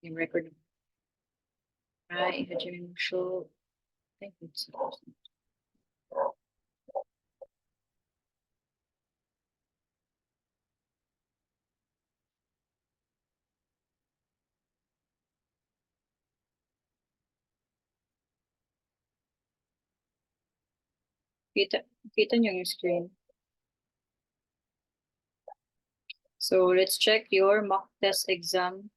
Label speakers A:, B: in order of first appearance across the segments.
A: Yung record. Ay, Hajime Musho. Thank you. Kita niyo yung screen. So, let's check your mock test exam.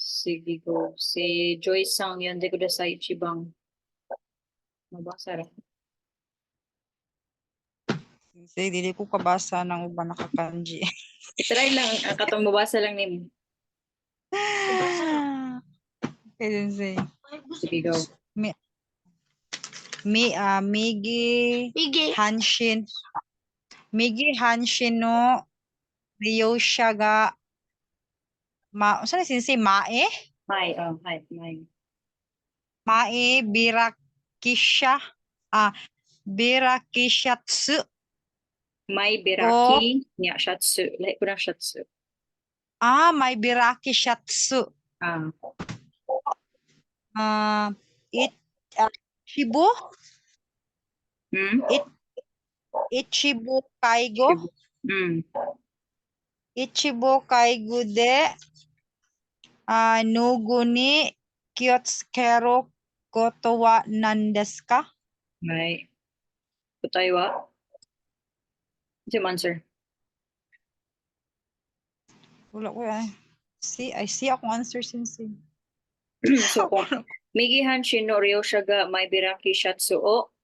A: Sige, go. Si Joyce Sang yun, de kudasai Ichibang. Mabasa rin.
B: Sensei, dili ko kabasa ng uban nakakanji.
A: Try lang, katong mabasa lang ni
B: Okay, Sensei.
A: Sige, go.
B: Migi Hanshin. Migi Hanshin no Ryosha ga saan Sensei? Mae
A: Hi, hi.
B: Birakisha. Birakishatsu.
A: May Biraki, niya, Shatsu. Lahat ko ng Shatsu.
B: May Birakishatsu. Ichibu? Ichibu Kaigo? Ichibu Kaigo de Nugu ni Kyotsukeru koto wa nan desu ka?
A: May. Kutai wa? Same answer.
B: Wala ko yan. I see akong answer Sensei.
A: So, kung Migi Hanshin no Ryosha ga May Biraki Shatsu o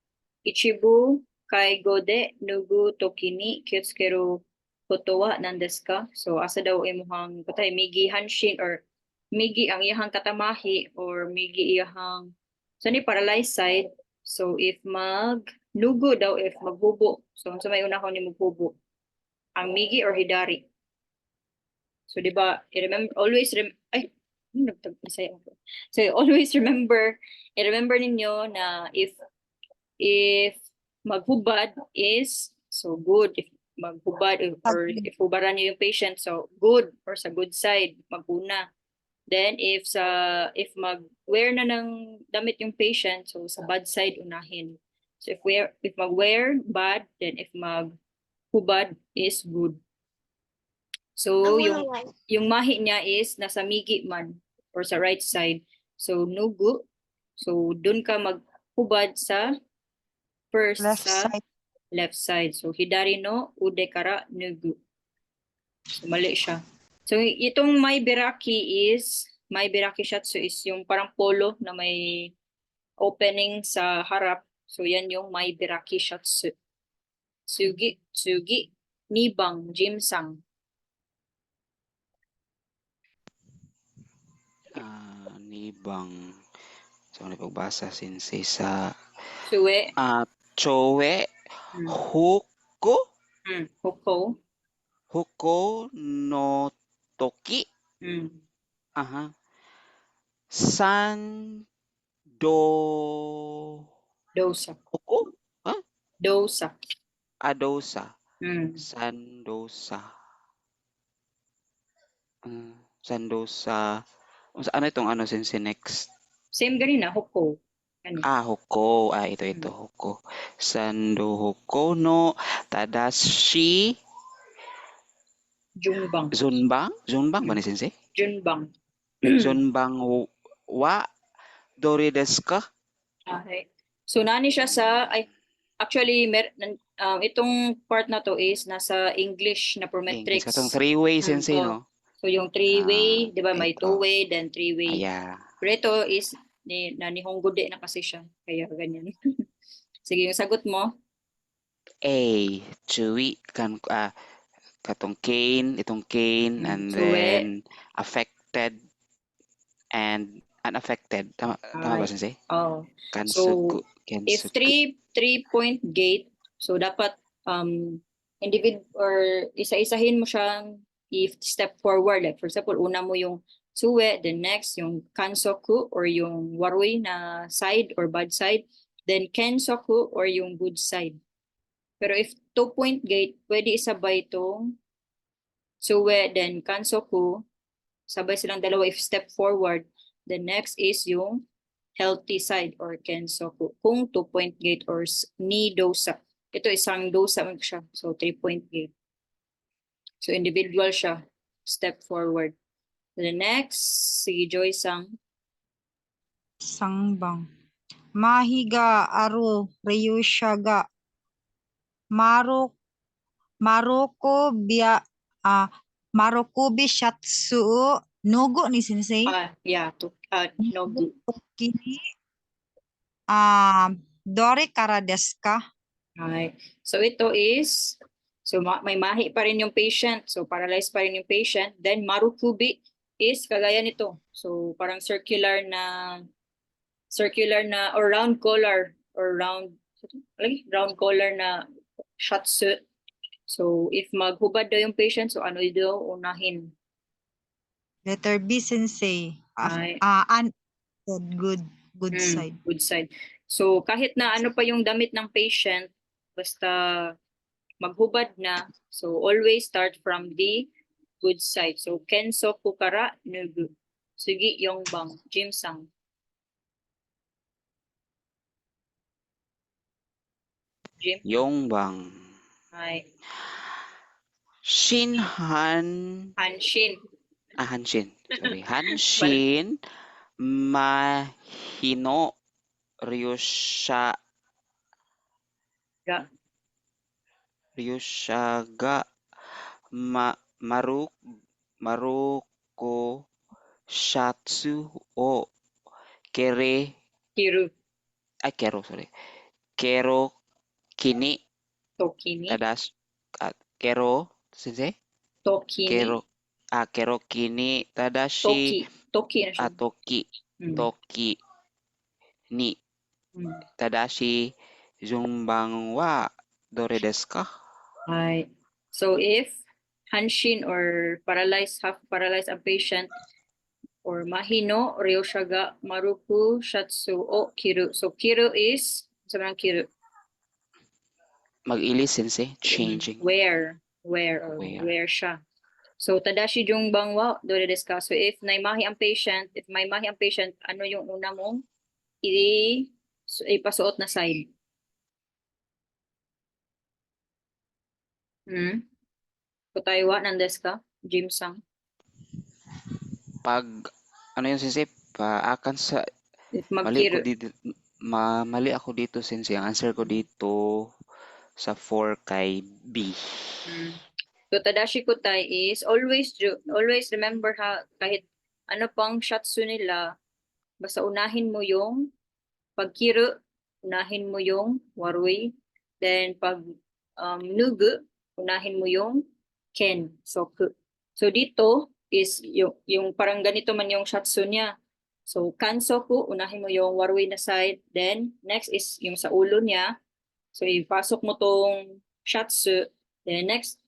A: Ichibu Kaigo de Nugu Toki ni Kyotsukeru koto wa nan desu ka? So, asa daw imuhang kutai Migi Hanshin or Migi ang iyahang katamahi or Migi iyahang ni paralyzed side. So, if nugo daw, if maghubo. So, sa may una ko ni maghubo. Ang Migi or Hidari. So, di ba, So, always remember ninyo na if maghubad is, so good. If maghubad or if hubaran niyo yung patient, so good or sa good side, maguna. Then, if mag-wear na ng damit yung patient, so sa bad side, unahin. So, if mag-wear, bad, then if maghubad is good. So, yung mahi niya is nasa migi man or sa right side. So, nugu. So, dun ka maghubad sa first left side. So, hidari no ude kara nugu. So, mali siya. So, itong may biraki shatsu is yung parang polo na may opening sa harap. So, yan yung may biraki shatsu. Tsugi, nibang, jimsang.
C: Nibang. So, ano pagbasa Sensei sa
A: Suwe.
C: Chowe. Huko. Huko no Toki. San
A: Dosa.
C: Huko?
A: Dosa.
C: Dosa. Sandosa. Sandosa. Ano itong Sensei next?
A: Same ganina, Huko.
C: Huko. Ito, Huko. Sando Huko no Tadashi
A: Junbang.
C: Junbang ba ni Sensei?
A: Junbang.
C: Junbang wa Dori desu ka?
A: Okay. So, nani siya actually, itong part na to is nasa English na prometrics.
C: Itong three-way Sensei, no?
A: So, yung three-way, di ba, may two-way, then three-way. Pero ito is, Nihongo de na kasi siya. Kaya ganyan. Sige, yung sagot mo?
C: Chui, itong cane, and then affected and unaffected. Tama ba, Sensei?
A: So, if 3-point gate, so dapat or isa-isahin mo siyang step forward. Like for example, una mo yung suwe, then next yung kansoku or yung warui na side or bad side, then kensoku or yung good side. Pero if 2-point gate, pwede isabay itong suwe, then kansoku, sabay silang dalawa if step forward. The next is yung healthy side or kensoku. Kung 2-point gate or ni dosa. Ito isang dosa man siya. So 3-point gate. So individual siya. Step forward. The next, si Joy Sang.
B: Sangbang. Mahiga aru Ryushaga. Maruko Marukubi Shatsu Nugo ni sensei.
A: Yeah, Nobu.
B: Kini Dore kara desu ka?
A: Okay. So ito is, so may mahi pa rin yung patient. So paralyzed pa rin yung patient. Then marukubi is kagaya nito. So parang circular na or round collar or round collar na shatsu. So if maghubad daw yung patient, so ano daw unahin?
B: Letter B sensei.
A: Ay.
B: Good side.
A: Good side. So kahit na ano pa yung damit ng patient, basta maghubad na, so always start from the good side. So kenso kukara nugu. Sugi yongbang, Jimsang. Jim?
C: Yongbang.
A: Ay.
C: Hanshin.
A: Hanshin.
C: Sorry. Hanshin mahino Ryushaga Maruko Shatsu o
A: Kiru.
C: sorry. Kero kini
A: Tokini.
C: Kero sensei?
A: Tokini.
C: Kero kini tadashi
A: Toki na siya.
C: Toki ni tadashi Zunbang wa dore desu ka?
A: Right. So if hanshin or paralyzed, half paralyzed ang patient, or mahino, ryoshaga, maruku, shatsu, o kiru. So kiru is, sabi ng kiru?
C: Mag-ilis sensei, changing.
A: Where siya. So tadashi jungbang wa dore desu ka? So if may mahi ang patient, ano yung una mong ipasuot na side? Kutaywa nandes ka, Jimsang?
C: Pag ano yun sensei? Paakan sa
A: If
C: mali
A: magkiru.
C: ako dito sensei. Ang answer ko dito sa 4 kay B.
A: So tadashi kutai is always remember kahit ano pang shatsu nila, basta unahin mo yung pagkiru, unahin mo yung warui, then pag nugu, unahin mo yung ken, soku. So dito is yung parang ganito man yung shatsu niya. So kansoku, unahin mo yung warui na side, then next is yung sa ulo niya. So ipasok mo tong shatsu, then next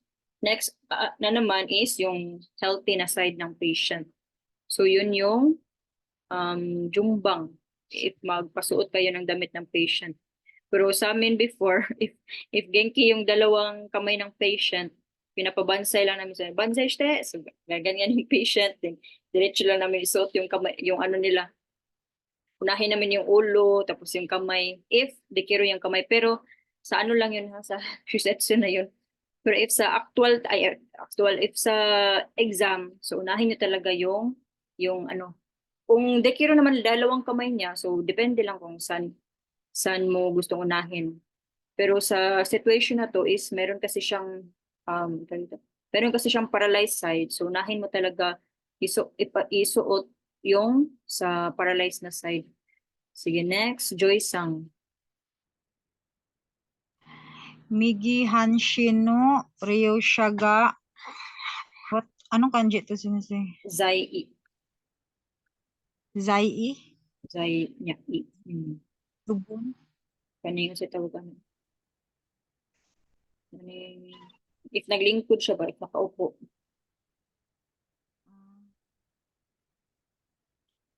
A: na naman is yung healthy na side ng patient. So yun yung jumbang if magpasuot kayo ng damit ng patient. Pero sa amin before, if genki yung dalawang kamay ng patient, pinapabansay lang namin sa bansay shite. So gaganyan yung patient, then diretso lang namin isuot yung kamay, yung ano nila. Unahin namin yung ulo, tapos yung kamay. If dekiro yung kamay, pero sa ano lang yun, sa shusetsu na yun. Pero if sa if sa exam, so unahin nyo talaga yung ano. Kung dekiro naman dalawang kamay niya, so depende lang kung saan mo gustong unahin. Pero sa situation na to is meron kasi siyang paralyzed side. So unahin mo talaga isuot yung sa paralyzed na side. Sige, next, Joy Sang.
B: Migi hanshin no Ryoshaga. Anong kanji to sensei?
A: Zai.
B: Zai?
A: Zai niya.
B: Lubon?
A: Kanina sa tawagan. If naglingkod siya ba, if nakaupo.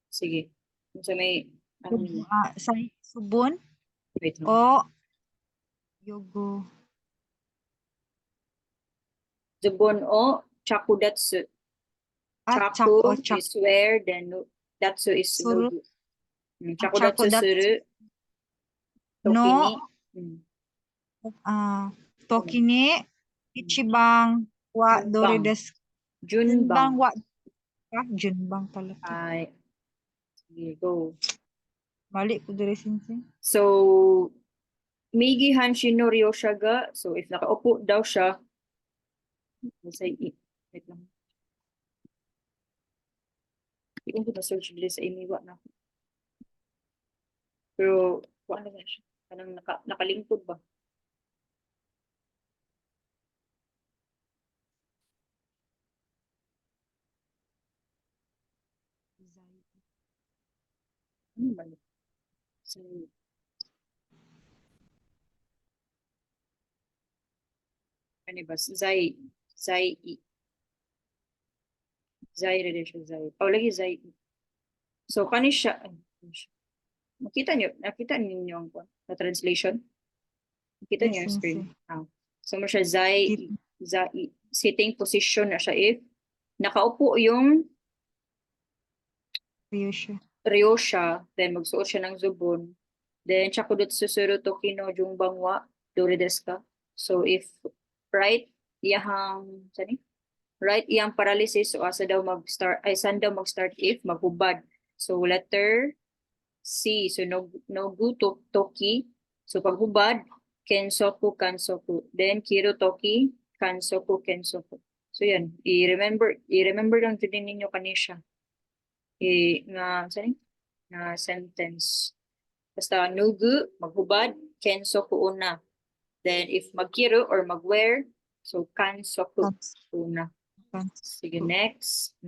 A: Sige. Sa may
B: Subon?
A: wait lang.
B: O yogo.
A: Zubon o chakudatsu. Chaku
B: chak,
A: is where, then datsu is
B: suru,
A: nugu. Chaku datsu
B: chakudatsu
A: suru,
B: no,
A: tokini.
B: toki ni ichibang wa dore
A: Junbang.
B: desu.
A: Junbang.
B: wa junbang pala to.
A: Ay, sige, go.
B: Mali ko dere sensei.
A: So, Migi Hanshino Ryosha ga. So, if nakaupo daw siya, wait lang. Hindi ko na-search dili sa imiwa na. Pero, wala na siya. Kanang nakalingkod ba? Ano ba yun? So, ano ba? Zai rin siya, Zai. Oh, lagi Zai. So, kani siya. Nakita niyo yung na translation? Nakita niyo yung
B: Yes,
A: screen?
B: sensei.
A: So, mo siya sitting position na siya if nakaupo yung
B: Ryosha.
A: Ryosha, then magsuot siya ng zubon. Then, chakudot susuru toki no junbang wa dore desu ka? So, if right, right, iyang paralysis, so asa daw saan daw mag-start if maghubad. So, letter C, so nogu toki, so paghubad, kensoku, kansoku. Then, kiro toki, kansoku, kensoku. So, yan, i-remember lang din ninyo kanisya. Nga sentence. Basta nugu, maghubad, kensoku una. Then if magkiro or magwear, so kansoku una. Sige, next.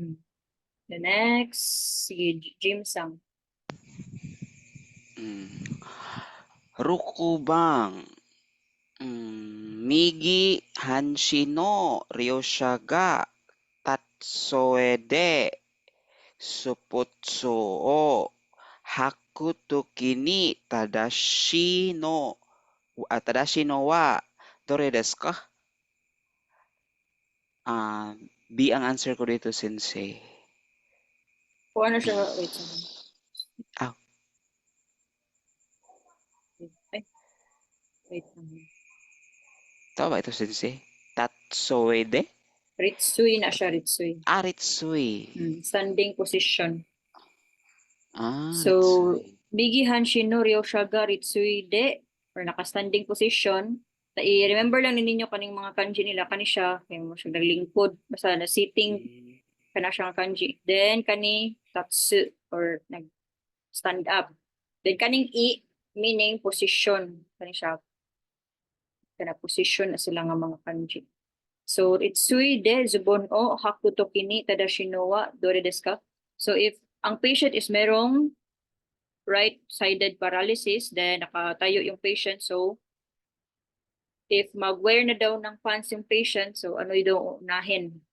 A: The next, sige, Jim-sang.
C: Rukubang. Migi Hanshino Ryosha ga Tatsoede Suputsu o Haku toki ni Tadashi no wa dore desu ka? B ang answer ko dito, sensei.
A: Kung ano siya, wait, sorry. Wait lang.
C: Tama ba ito, sensei? Tatsoede?
A: Ritsui na siya, Ritsui.
C: Ritsui.
A: Standing position. So,
C: Ritsui.
A: Bigi Hanshino Ryosha ga Ritsui de, or naka-standing position. I-remember lang ninyo kaning mga kanji nila, kani siya, kaya mo siya naglingkod, basta na sitting, kana siya kanji. Then, kani tatsu, or nag-stand up. Then, kaning I, meaning position, kani siya, kana position na sila nga mga kanji. So, Ritsui de zubon o haku toki ni tadashi no wa dore desu ka? So, if ang patient is merong right-sided paralysis, then nakatayo yung patient. So, if mag-wear na daw ng pants yung patient, so ano yung unahin?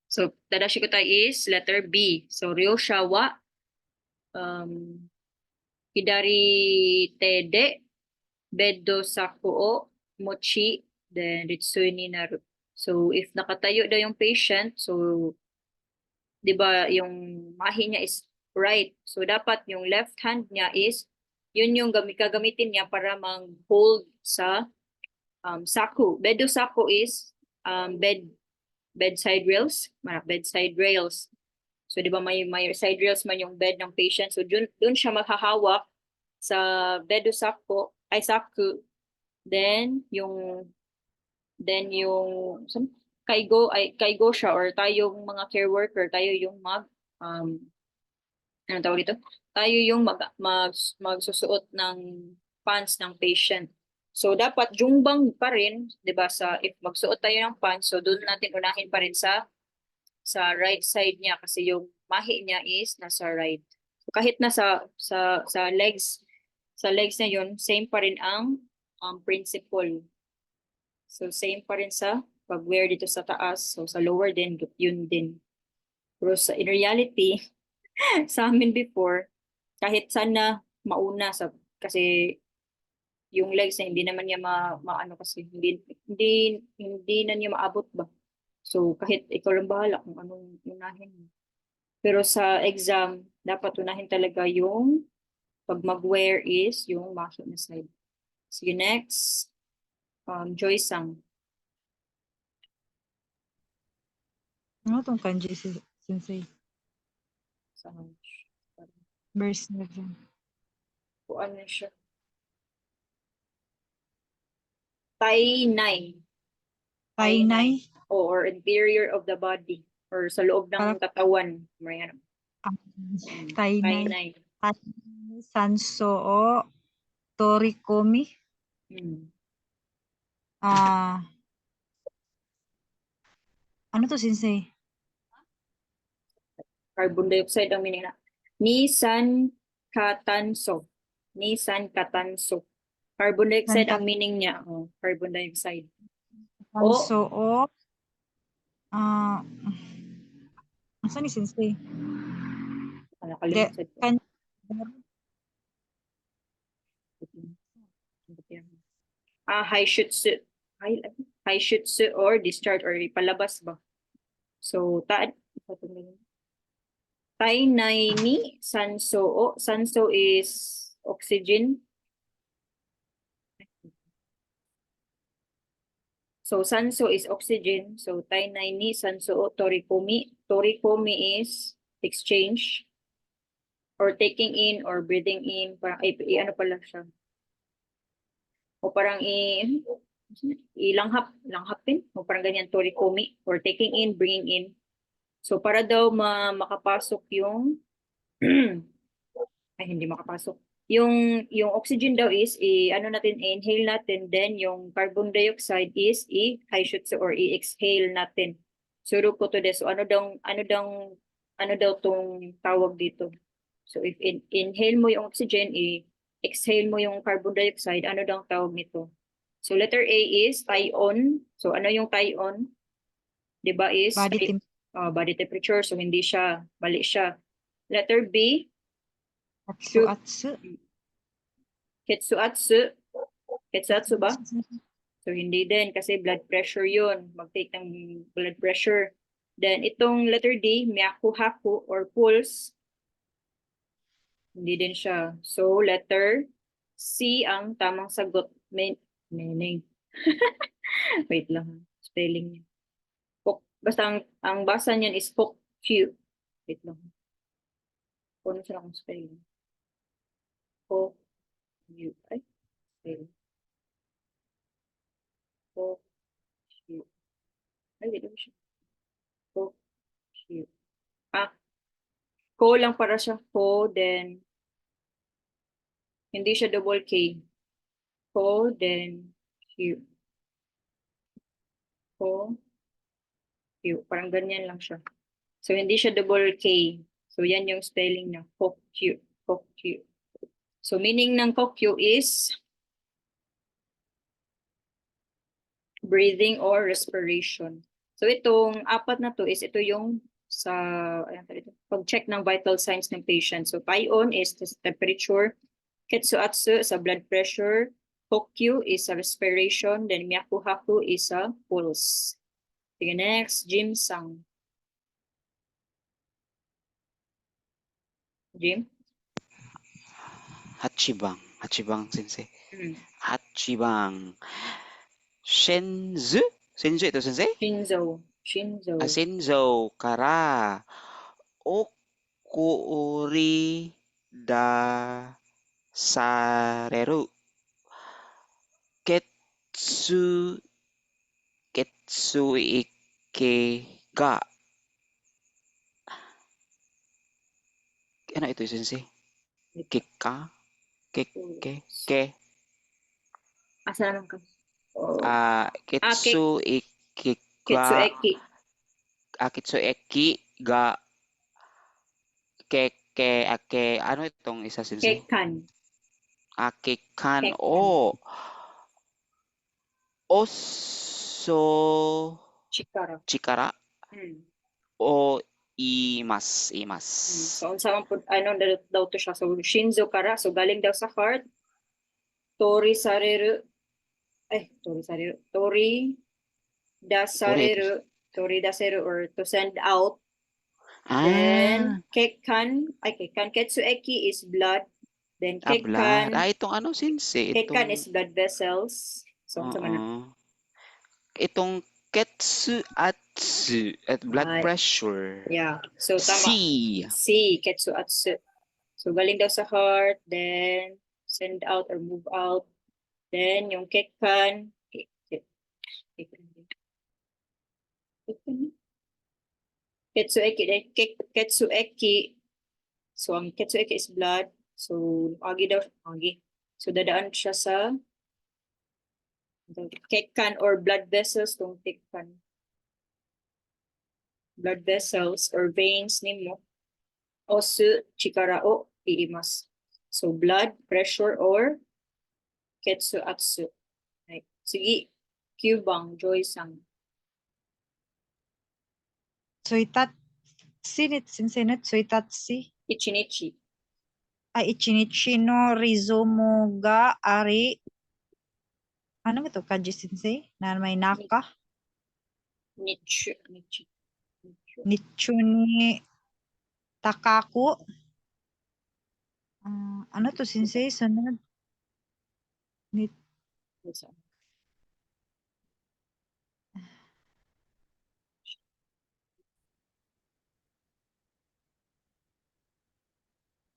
A: So, tadashi ko tayo is letter B. So, Ryosha wa hidari tede beddo saku o mochi then ritsui ni naru. So, if nakatayo daw yung patient, so, di ba, yung mahi niya is right. So, dapat yung left hand niya is, yun yung gagamitin niya para mag-hold sa saku. Beddo saku is bedside rails. Bedside rails. So, di ba, may side rails man yung bed ng patient. So, dun siya maghahawak sa beddo saku, saku. Then, yung kaigo siya or tayong mga care worker, tayo yung ano tawag dito? Tayo yung magsusuot ng pants ng patient. So dapat jungbang pa rin, 'di ba, sa if magsuot tayo ng pants, so doon natin unahin pa rin sa right side niya kasi yung mahi niya is nasa right. So, kahit na sa legs na yun, same pa rin ang principle. So same pa rin sa pag-wear dito sa taas. So sa lower din, yun din. Pero in reality, sa amin before, kahit sana mauna kasi yung legs na hindi naman niya maano kasi hindi na niya maabot ba. So kahit ikaw lang bahala kung anong unahin mo. Pero sa exam, dapat unahin talaga yung pag mag-wear is yung muscle na side. Sige, next. Joy Sang.
B: Ano tong kanji sensei?
A: Sa
B: Verse 7.
A: kung ano siya. Tainay.
B: Tainay.
A: Or interior of the body. Or sa loob ng
B: Parang-
A: katawan. May ano.
B: Tainay.
A: Tainay.
B: Sansoo Torikomi.
A: Hmm.
B: Ano to sensei?
A: Carbon dioxide ang meaning na. Nisan katanso. Nisan katanso. Carbon dioxide ang meaning niya. Oh, carbon dioxide.
B: Sansoo asa ni sensei?
A: Nakalimutan ko.
B: Kan
A: Haishutsu. Haishutsu or discharge or ipalabas ba? So, tainay ni sanso. Sanso is oxygen. So, sanso is oxygen. So, tainay ni sanso torikomi. Torikomi is exchange or taking in or breathing in. Parang, ano pala siya? O parang langhapin. O parang ganyan, torikomi or taking in, bringing in. So, para daw makapasok yung ay, hindi makapasok. Yung oxygen daw is ano natin, inhale natin, then yung carbon dioxide is i-haishutsu or i-exhale natin. Suro ko to des. So ano daw tong tawag dito. So if inhale mo yung oxygen, exhale mo yung carbon dioxide, ano daw ang tawag nito? So letter A is tyon. So ano yung tyon? 'Di ba is body temperature. So hindi siya, mali siya. Letter B,
B: Atsu.
A: Ketsuatsu. Ketsuatsu ba? So, hindi din kasi blood pressure yun. Mag-take ng blood pressure. Then, itong letter D, myaku-haku or pulse. Hindi din siya. So, letter C ang tamang sagot. Meaning. Wait lang. Spelling niya. Basta ang basa niyan is Pokyu. Wait lang. Puno sila kung spelling. Pokyu. Ay, spelling. Pokyu. Ay, wait lang siya. Pokyu. Ko lang para siya. Ko, then hindi siya double K. Ko, then Q. Ko, Q. Parang ganyan lang siya. So, hindi siya double K. So, yan yung spelling niya. Kokyu. Kokyu. So, meaning ng kokyu is breathing or respiration. So, itong apat na to is ito yung sa pag-check ng vital signs ng patient. So, tyon is the temperature. Ketsuatsu sa blood pressure. Kokyu is sa respiration. Then, myaku-haku is sa pulse. Sige, next, Jim Sang. Jim?
C: Hachibang. Hachibang sensei.
A: Hmm.
C: Hachibang. Shenzu? Shenzu ito sensei?
A: Shinzo.
C: Shinzo kara. Okuri da sareru. Ketsu ike ga. Ano ito sensei? Keka? Ke?
A: Asa naman ka?
C: Ketsu ike ga.
A: Ketsueki.
C: Kitsueki ga. Ake. Ano itong isa sensei?
A: Kekan.
C: Kekan.
A: Kekan.
C: Oh. Oso. Chikara. O imas.
A: So, ano daw to siya? So, Shinzo kara. So, galing daw sa heart. Tori dasareru. toridaseru or to send out.
C: Ah,
A: Then kekkan ketsueki is blood. Then
C: blood.
A: kekkan
C: Itong ano, sinse,
A: kekkan
C: itong,
A: is blood vessels. So sa man
C: oo. Itong ketsuatsu at blood
A: Ah,
C: pressure.
A: yeah. So
C: C.
A: tama. C ketsuatsu. So galing daw sa heart, then send out or move out. Then yung kekkan ketsueki ketsueki. So ang ketsueki is blood. So agi daw agi. So dadaan siya sa kekkan or blood vessels tong kekkan. Blood vessels or veins nimo. Osu chikara o iimasu. So blood pressure or ketsuatsu. Right. Sige. Kyubang Joy Sang.
B: Suitatsi sensei no suitatsi.
A: Ichinichi.
B: Ichinichi no rizomo ga ari. Ano ba to, Kaji sensei? Na may naka.
A: Nichu.
B: Nichu ni takaku. Ano to sensei? Sunod.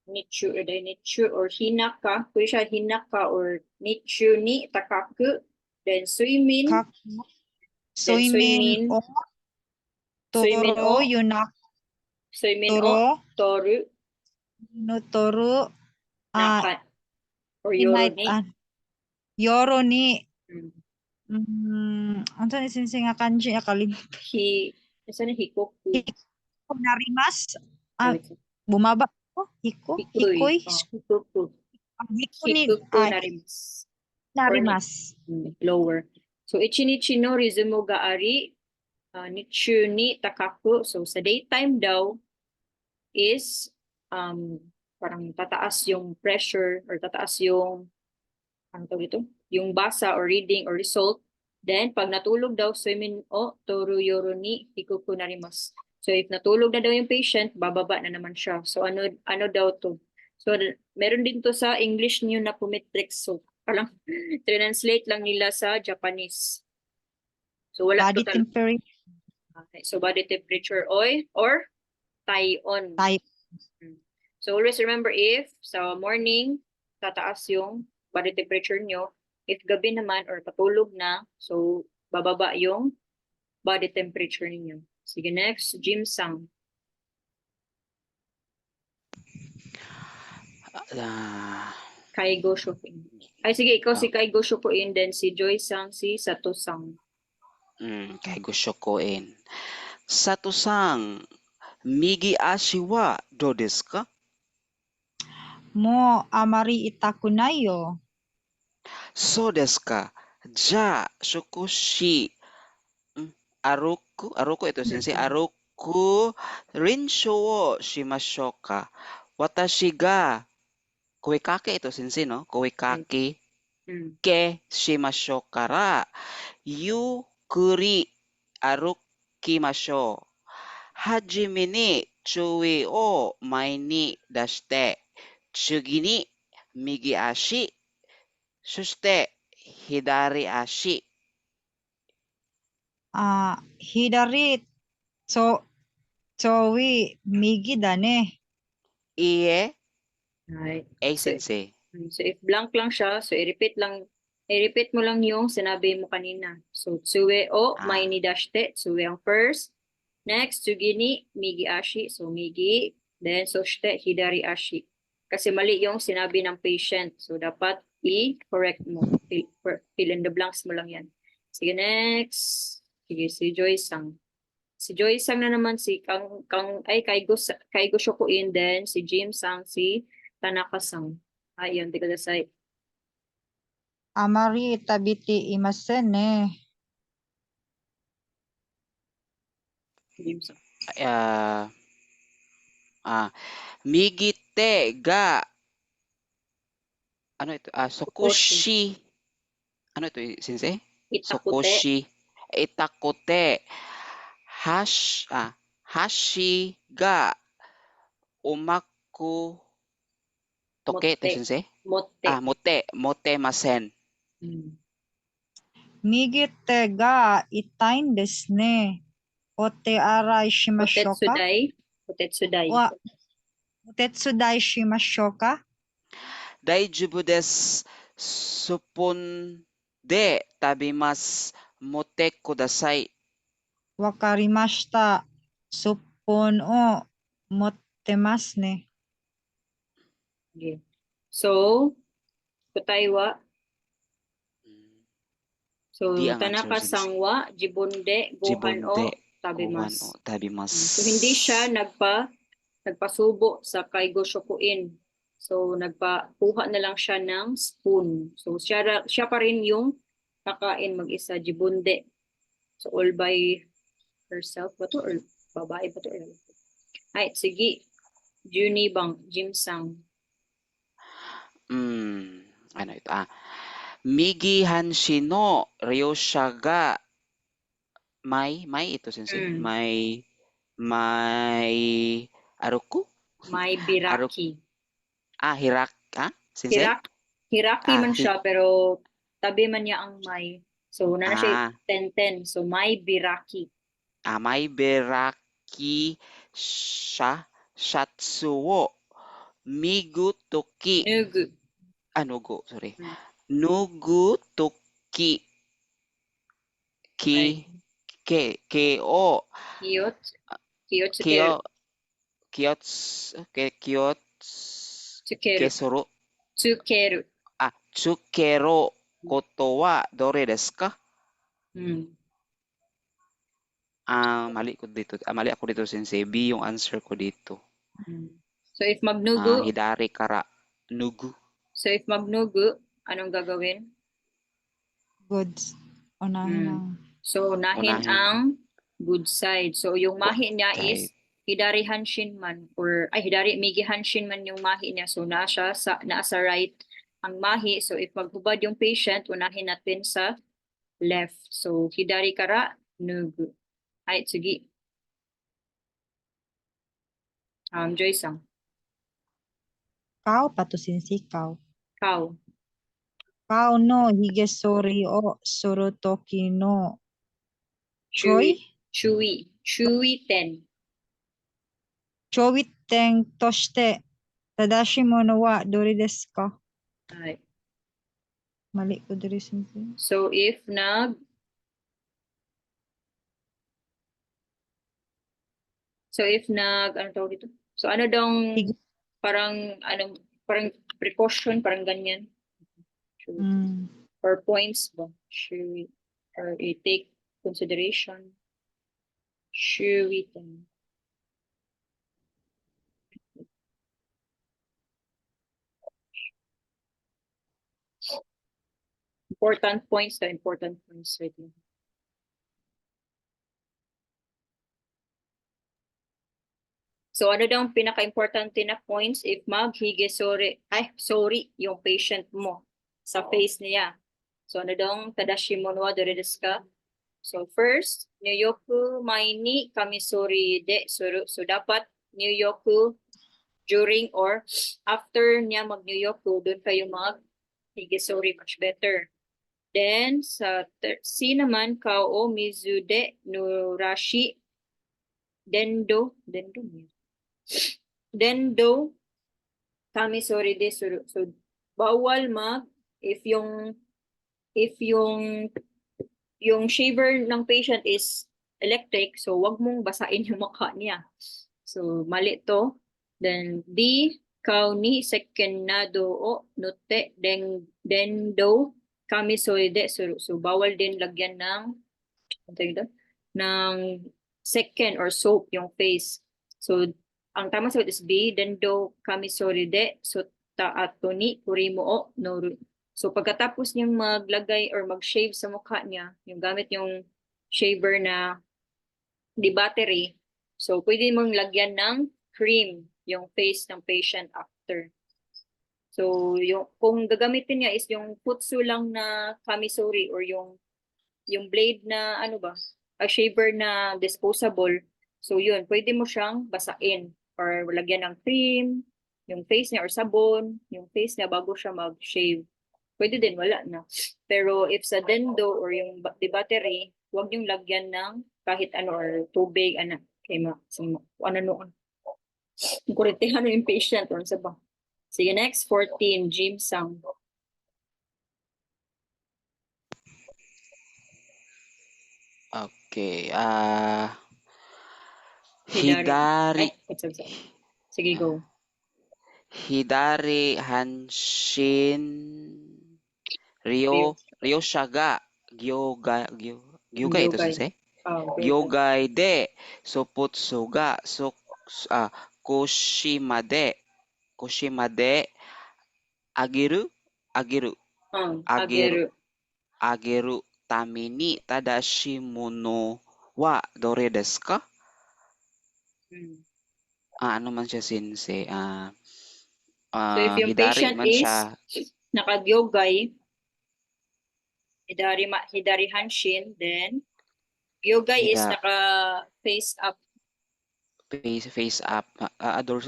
A: Nichu or hinaka. Pwede siya hinaka or nichu ni takaku. Then suimin.
B: Kaku.
A: Then
B: Suimin o.
A: Suimin
B: Toro
A: o.
B: yunak.
A: Suimin
B: Toro.
A: o. Toru.
B: No toru.
A: Naka. Or yoro
B: Inait.
A: ni.
B: Yoro ni.
A: Mm.
B: Ano ni sensei nga kanji nakalimutan.
A: Isa na hikoku.
B: Hiko narimas.
A: Wait.
B: Bumaba ko. Hiko. Hikoy.
A: Hikoku.
B: Hiko ni.
A: Hikoku narimas.
B: Narimas.
A: Lower. So ichinichi no rizumo ga ari. Nichu ni takaku. So sa daytime daw is parang tataas yung pressure or tataas yung ano tawag dito? Yung basa or reading or result. Then pag natulog daw suimin o toru yoro ni hikoku narimasu. So if natulog na daw yung patient, bababa na naman siya. So ano daw to? So meron din to sa English new na pumetrics. So parang translate lang nila sa Japanese. So wala
B: Body
A: total.
B: temperature.
A: Okay. So body temperature or taion. So always remember if sa morning tataas yung body temperature nyo, if gabi naman or patulog na, so bababa yung body temperature ninyo. Sige, next, Jim Sang. Kaigo Shokuin. Ay, sige, ikaw si Kaigo Shokuin, then si Joy Sang, si Sato Sang.
C: Kaigo Shokuin. Sato Sang, migi ashi wa do desu ka?
B: Mo amari itakunai yo.
C: So desu ka. Ja, shokushi. Aruku ito sensei. Aruku rinsho wo shimashou ka? Watashi ga koekake ito sensei no? Koekake ke shimashou kara yukuri arukimashou. Hajime ni chui o mai ni dashite, tsugi ni migi ashi, soshite hidari ashi.
B: Hidari Chowi migi da ne.
C: Iye,
A: Right.
C: sensei.
A: So if blank lang siya, so i-repeat mo lang yung sinabi mo kanina. So tsue o mai ni dashite, tsue ang first. Next, tsugi ni migi ashi, so migi, then soshite hidari ashi. Kasi mali yung sinabi ng patient. So dapat i-correct mo. Fill in the blanks mo lang yan. Sige, next. Sige, si Joy Sang. Si Joy Sang na naman si Kaigo Shokuin, then si Jim Sang, si Tanaka Sang. Ayun, di ka dasay.
B: Amari itabiti imasen ne.
A: Jim Sang.
C: Migi te ga ano ito? Sokoshi. Ano ito, sensei?
A: Itakute.
C: Sokoshi. Itakute. hashi ga umaku toke to
A: Motte.
C: sensei.
A: Motte.
C: Motte masen.
A: Mm.
B: 右手が痛いんですね。お手洗いしましょうか
A: Potetsudai. Potetsudai.
B: わ、お手伝いしましょうか
C: Daijoubu desu. Supon de tabimasu. Motte kudasai.
B: わかりました。スッポンを持ってますね。
A: Okay. So, kutaiwa. So,
C: Di ang
A: tanaka
C: answer, sensei.
A: sangwa, jibunde, gohan
C: Jibunde
A: o tabimasu.
C: o tabimasu.
A: So, hindi siya nagpasubo sa kaigo shokuin. So, nagpakuha na lang siya ng spoon. So, siya pa rin yung kakain mag-isa, jibunde. So, all by herself ba to? Or babae ba to? Ay, sige. Juni bang, Jimsang.
C: Ano ito? Migi Hanshi no Ryosha ga may ito sensei.
A: Mm.
C: May aruku?
A: May biraki.
C: Sensei?
A: Hiraki man siya, pero tabi man niya ang may. So, na siya 10-10. So, may biraki.
C: May biraki siya shatsu wo migu toki.
A: Nugu.
C: Nugu, sorry.
A: Mm.
C: Nugu toki
A: Ay.
C: o
A: Kiyot. Kiyot
C: kyo
A: tsukeru. Tsukeru.
C: kesuru.
A: Tsukeru.
C: Tsukeru koto wa dore desu ka?
A: Mm.
C: Mali ako dito sensei. B yung answer ko dito.
A: Mm. So, if magnugu,
C: Hidari kara nugu.
A: so if magnugu, anong gagawin?
B: Goods. Unahin ang
A: So, unahin
C: Unahin.
A: ang good side. So, yung mahi niya
C: Side.
A: is hidari hanshin man or hidari migi hanshin man yung mahi niya. So, nasa right ang mahi. So, if maghubad yung patient, unahin natin sa left. So, hidari kara nugu. Ay, sige. Joy-san.
B: kao pa to sensei kao.
A: Kao.
B: Kao no higesori o suru toki no choi?
A: Chewy 10.
B: ちょい点として正しいものはどれですか
A: Ay.
B: Mali ko diri sensei.
A: So, if ano tawag dito? So, ano dong,
B: Hig-
A: parang precaution, parang ganyan.
B: Mm.
A: Or points ba? Or you take consideration. Written. Important points right here. So, ano daw ang pinaka-importante na points if sorry, yung patient mo sa face niya. So, ano daw ang tadashi mo no dore desu ka? So, first, Nyuyoku mai ni kamisori de suru. So, dapat Nyuyoku during or after niya mag-Nyuyoku, doon kayo higesori, much better. Then, sa C naman, kao mizu de nurashi dendo kami sorry de suru. So, bawal if yung shaver ng patient is electric, so wag mong basain yung mukha niya. So, mali to. Then, D, kau ni sekenado o note dendo kami soide suru. So, bawal din lagyan ng second or soap yung face. So, ang tamang sagot is B, dendo kami soride, so taato ni kurimo o noru. So, pagkatapos niyang maglagay or mag-shave sa mukha niya, yung gamit yung shaver na di battery, so pwede mong lagyan ng cream yung face ng patient after. So, kung gagamitin niya is yung putsu lang na kamisori or yung blade na ano ba, shaver na disposable. So yun, pwede mo siyang basain or lagyan ng cream, yung face niya or sabon, yung face niya bago siya mag-shave. Pwede din, wala na. Pero if sa Dendo or yung the battery, huwag yung lagyan ng kahit ano or tubig, ano, kay ano noon. Kung kurintihan yung patient or sa ba. Sige, next, 14, Jim Sang.
C: Okay.
A: Hidari.
C: Hidari.
A: Sorry. Sige, go.
C: Hidari Hanshin Ryo Shaga Gyugai ito
A: Yogay.
C: sensei.
A: Oh,
C: Gyogai de Soputsu ga Koshima de ageru
A: Ageru.
C: ageru tame ni tadashi mono wa dore desu ka? Ano man siya sensei?
A: So if yung
C: Hidari
A: patient
C: man
A: is
C: siya.
A: nakagyogay, hidari hanshin, then gyogay is
C: Hida-
A: naka face up.
C: face up.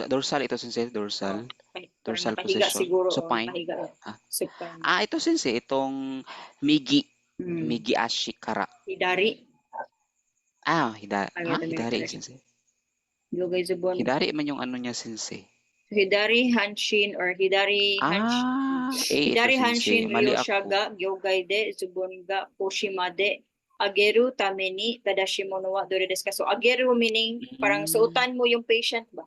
C: Dorsal ito sensei, dorsal.
A: Parang
C: Dorsal
A: nakahiga
C: position.
A: siguro.
C: Supine.
A: Nakahiga.
C: Ah.
A: Supine.
C: Ito sensei, itong Migi.
A: Hmm.
C: Migi ashi kara.
A: Hidari.
C: Hidari sensei.
A: Gyogay zubon.
C: Hidari man yung ano niya sensei.
A: Hidari hanshin or hidari hanshin.
C: Ito
A: Hidari
C: sensei.
A: hanshin
C: Mali ako.
A: ryoshaga gyogay de zubon ga koshima de ageru tame ni tadashi mono wa dore desu ka. So ageru meaning parang suotan mo yung patient ba?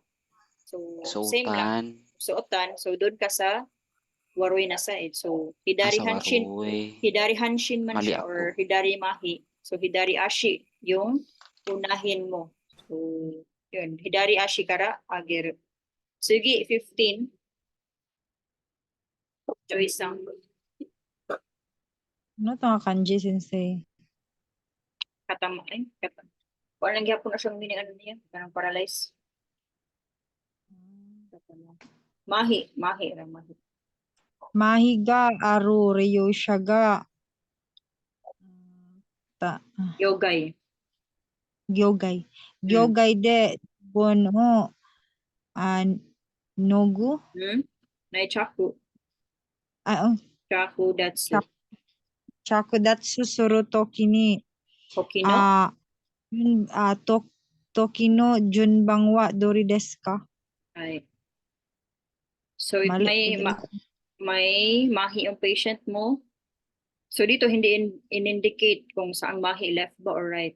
A: So same lang. Suotan. So doon ka sa waroy na side. So hidari
C: Sa
A: hanshin.
C: waroy.
A: Hidari hanshin man
C: Mali
A: siya
C: ako.
A: or hidari mahi. So hidari ashi yung unahin mo. So yun. Hidari ashi kara ageru. Sige, 15. Choice ang
B: Ano to nga kanji sensei?
A: katama. Wala lang gyapon na siyang meaning ano niya. Parang paralyze. Mahi.
B: Mahiga aru ryoshaga
A: Yogay.
B: gyogay de bono nogu
A: Nai chaku.
B: oh,
A: Chaku datsu.
B: chakudatsu suru toki ni
A: Okino.
B: toki no junbang wa dori desu ka?
A: Ay. So if
B: Mali.
A: may mahi yung patient mo. So dito hindi in-indicate kung saan mahi, left ba or right.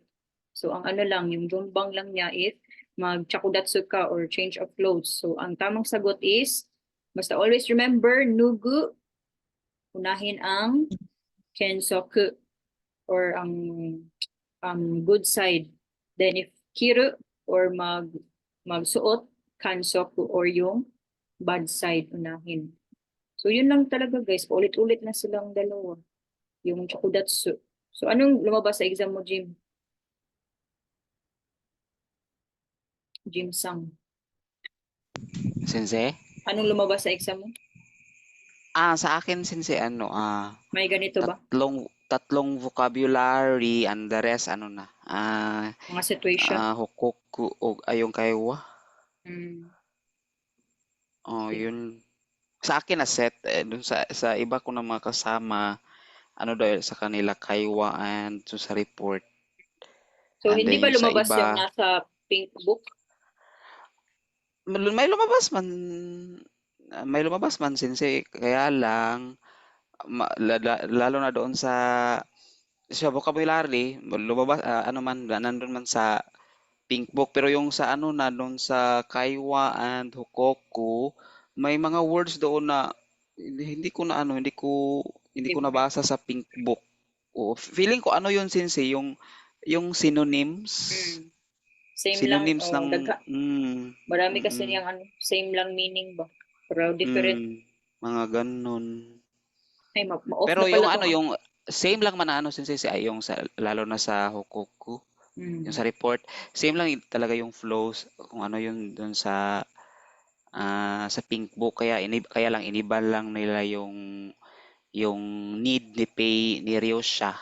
A: So ang ano lang, yung junbang lang niya if mag-chakudatsu ka or change of clothes. So ang tamang sagot is, basta always remember, nugu, unahin ang kensoku or ang good side. Then if kiru or magsuot, kansoku or yung bad side unahin. So yun lang talaga guys, paulit-ulit na silang dalawa. Yung chakudatsu. So anong lumabas sa exam mo, Jim? Jim Sang.
C: Sensei?
A: Anong lumabas sa exam mo?
C: Sa akin sensei
A: May ganito ba?
C: tatlong vocabulary and the rest
A: Mga situation?
C: hokoku o ayong kaiwa.
A: Okay.
C: Yun. Sa akin na set dun sa iba ko na mga kasama dahil sa kanila kaiwa and sa report.
A: So
C: And
A: hindi
C: then
A: ba
C: yung sa
A: lumabas
C: iba,
A: yung nasa pink book?
C: may lumabas man sensei, kaya lang lalo na doon sa vocabulary lumabas nandun man sa pink book, pero yung sa doon sa kaiwa and hokoku, may mga words doon na hindi ko nabasa sa pink book. Feeling ko yun sensei, yung synonyms.
A: Same
C: Synonyms
A: lang.
C: ng
A: Marami kasi niyang same lang meaning ba? Pero different.
C: mga ganun.
A: Ay, ma-off
C: Pero
A: na
C: yung
A: pala to.
C: yung same lang man sensei ay yung lalo na sa hokoku, yung sa report, same lang talaga yung flows kung ano yun doon sa pink book, kaya lang iniba lang nila yung need ni Ryosha.